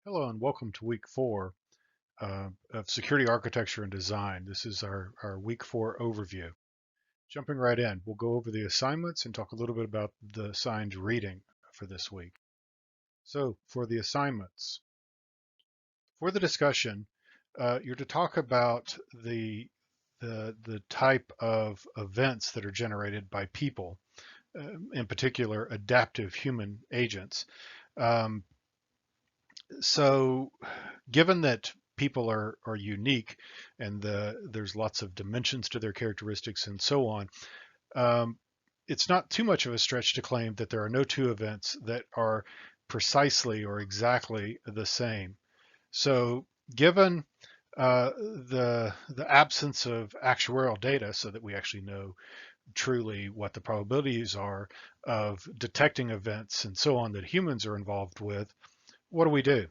Hello and welcome to week 4 of Security Architecture and Design. This is our week 4 overview. Jumping right in, we'll go over the assignments and talk a little bit about the assigned reading for this week. So for the assignments, for the discussion, you're to talk about the type of events that are generated by people, in particular adaptive human agents. Um, so given that people are unique and there's lots of dimensions to their characteristics and so on, um, it's not too much of a stretch to claim that there are no two events that are precisely or exactly the same. So given the absence of actuarial data so that we actually know truly what the probabilities are of detecting events and so on that humans are involved with, what do we do?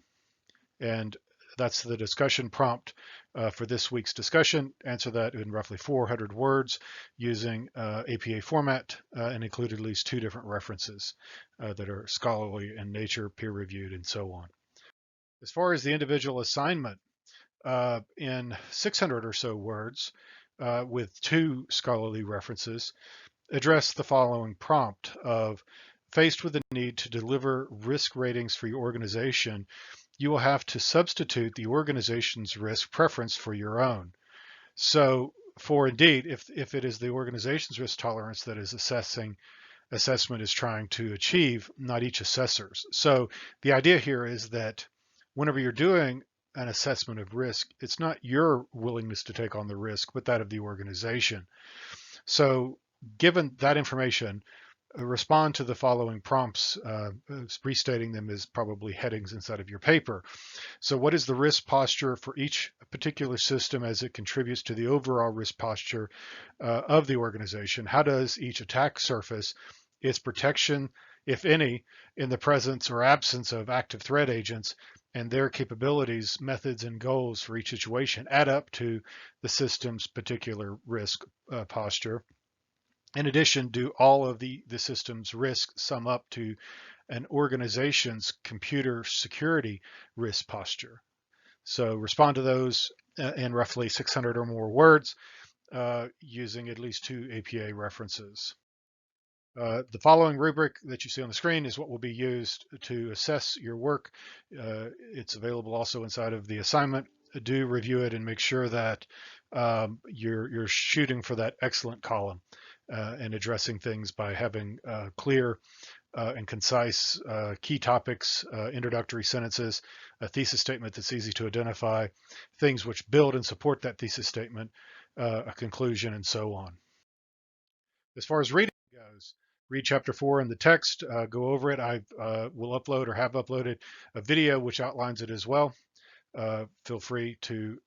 And that's the discussion prompt for this week's discussion. Answer that in roughly 400 words using APA format and include at least 2 different references that are scholarly in nature, peer-reviewed, and so on. As far as the individual assignment, in 600 or so words with 2 scholarly references, address the following prompt of faced with the need to deliver risk ratings for your organization, you will have to substitute the organization's risk preference for your own. So for indeed, if it is the organization's risk tolerance that is assessment is trying to achieve, not each assessor's. So the idea here is that whenever you're doing an assessment of risk, it's not your willingness to take on the risk, but that of the organization. So given that information, respond to the following prompts, restating them as probably headings inside of your paper. So what is the risk posture for each particular system as it contributes to the overall risk posture of the organization? How does each attack surface its protection, if any, in the presence or absence of active threat agents, and their capabilities, methods, and goals for each situation add up to the system's particular risk posture? In addition, do all of the system's risks sum up to an organization's computer security risk posture? So respond to those in roughly 600 or more words using at least 2 APA references. The following rubric that you see on the screen is what will be used to assess your work. It's available also inside of the assignment. Do review it and make sure that you're shooting for that excellent column and addressing things by having clear and concise key topics, introductory sentences, a thesis statement that's easy to identify, things which build and support that thesis statement, a conclusion, and so on. As far as reading goes, read chapter 4 in the text, go over it. I will upload or have uploaded a video which outlines it as well. Feel free to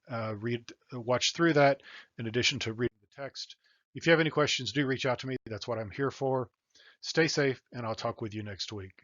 watch through that in addition to reading the text. If you have any questions, do reach out to me. That's what I'm here for. Stay safe, and I'll talk with you next week.